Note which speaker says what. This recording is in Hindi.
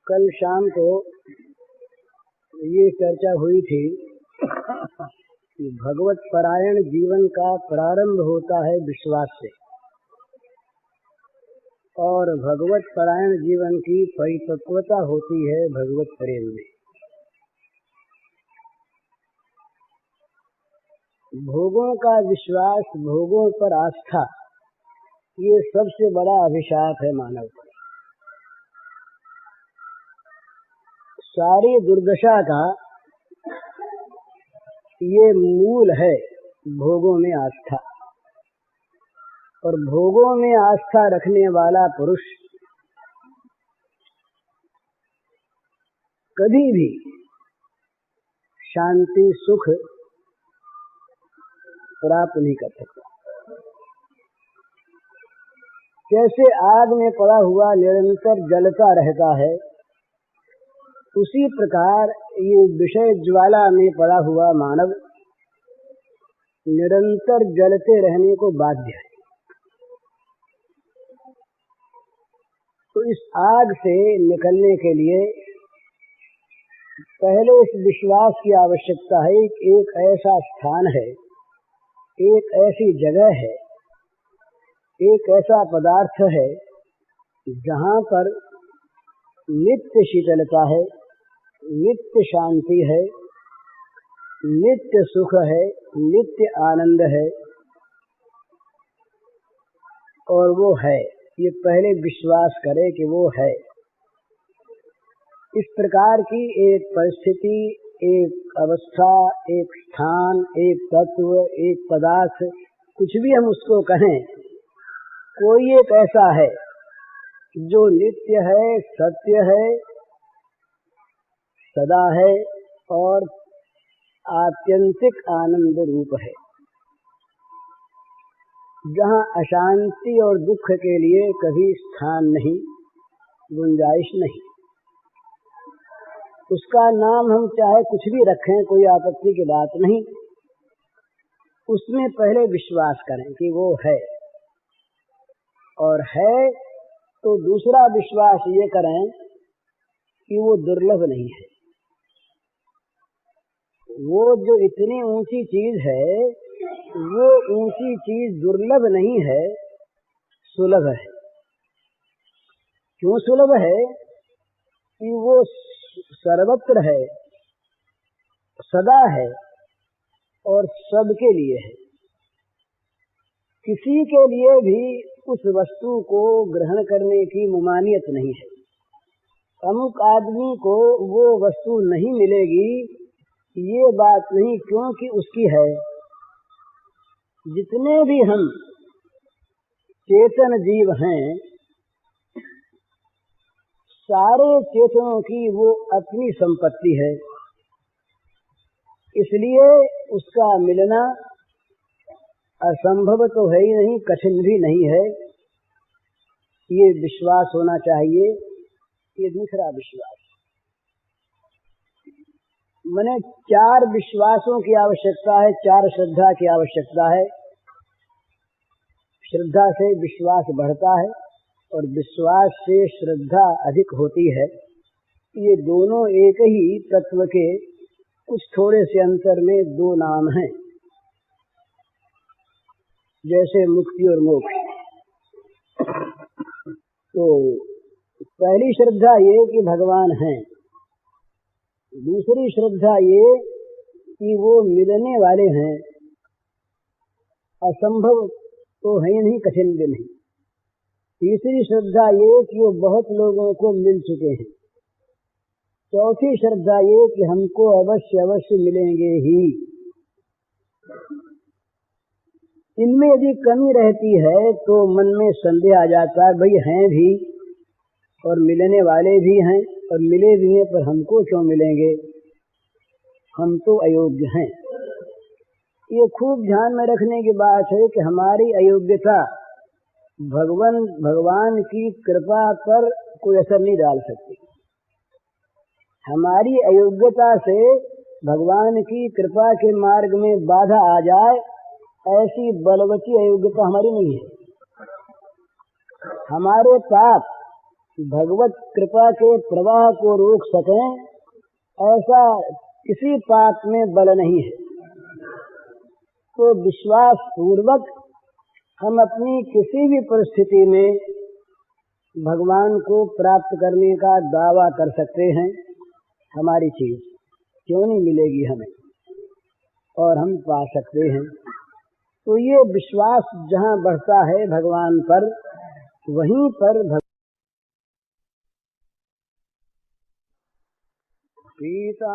Speaker 1: कल शाम को ये चर्चा हुई थी कि भगवत परायण जीवन का प्रारंभ होता है विश्वास से और भगवत परायण जीवन की परिपक्वता होती है भगवत प्रेम में। भोगों का विश्वास, भोगों पर आस्था, ये सबसे बड़ा अभिशाप है मानव पर। सारी दुर्दशा का ये मूल है भोगों में आस्था, और भोगों में आस्था रखने वाला पुरुष कभी भी शांति सुख प्राप्त नहीं कर सकता। जैसे आग में पड़ा हुआ निरंतर जलता रहता है, उसी प्रकार ये विषय ज्वाला में पड़ा हुआ मानव निरंतर जलते रहने को बाध्य है। तो इस आग से निकलने के लिए पहले इस विश्वास की आवश्यकता है कि एक ऐसा स्थान है, एक ऐसी जगह है, एक ऐसा पदार्थ है जहाँ पर नित्य शीतलता है, नित्य शांति है, नित्य सुख है, नित्य आनंद है, और वो है। ये पहले विश्वास करे कि वो है। इस प्रकार की एक परिस्थिति, एक अवस्था, एक स्थान, एक तत्व, एक पदार्थ, कुछ भी हम उसको कहें, कोई एक ऐसा है जो नित्य है, सत्य है, सदा है और आत्यंतिक आनंद रूप है, जहाँ अशांति और दुख के लिए कभी स्थान नहीं, गुंजाइश नहीं। उसका नाम हम चाहे कुछ भी रखें, कोई आपत्ति की बात नहीं। उसमें पहले विश्वास करें कि वो है, और है तो दूसरा विश्वास ये करें कि वो दुर्लभ नहीं है। वो जो इतनी ऊंची चीज है, वो ऊंची चीज दुर्लभ नहीं है, सुलभ है। क्यों सुलभ है? कि वो सर्वत्र है, सदा है और सबके लिए है। किसी के लिए भी उस वस्तु को ग्रहण करने की मुमानियत नहीं है। अमुक आदमी को वो वस्तु नहीं मिलेगी, ये बात नहीं, क्योंकि उसकी है। जितने भी हम चेतन जीव हैं, सारे चेतनों की वो अपनी संपत्ति है, इसलिए उसका मिलना असंभव तो है ही नहीं, कठिन भी नहीं है। ये विश्वास होना चाहिए। ये दूसरा विश्वास, माने 4 विश्वासों की आवश्यकता है, 4 श्रद्धा की आवश्यकता है। श्रद्धा से विश्वास बढ़ता है और विश्वास से श्रद्धा अधिक होती है। ये दोनों एक ही तत्व के कुछ थोड़े से अंतर में 2 नाम हैं, जैसे मुक्ति और मोक्ष। तो पहली श्रद्धा ये कि भगवान हैं, दूसरी श्रद्धा ये कि वो मिलने वाले हैं, असंभव तो है नहीं, कठिन भी नहीं। तीसरी श्रद्धा ये कि वो बहुत लोगों को मिल चुके हैं। चौथी श्रद्धा ये कि हमको अवश्य अवश्य मिलेंगे ही। इनमें यदि कमी रहती है तो मन में संदेह आ जाता है, भाई हैं भी और मिलने वाले भी हैं और मिले भी हैं, पर हमको क्यों मिलेंगे, हम तो अयोग्य हैं। ये खूब ध्यान में रखने की बात है कि हमारी अयोग्यता भगवान की कृपा पर कोई असर नहीं डाल सकती। हमारी अयोग्यता से भगवान की कृपा के मार्ग में बाधा आ जाए, ऐसी बलवती अयोग्यता हमारी नहीं है। हमारे पाप भगवत कृपा के प्रवाह को रोक सकें, ऐसा किसी पाप में बल नहीं है। तो विश्वास पूर्वक हम अपनी किसी भी परिस्थिति में भगवान को प्राप्त करने का दावा कर सकते हैं। हमारी चीज क्यों नहीं मिलेगी हमें, और हम पा सकते हैं। तो ये विश्वास जहाँ बढ़ता है भगवान पर, वहीं पर सीता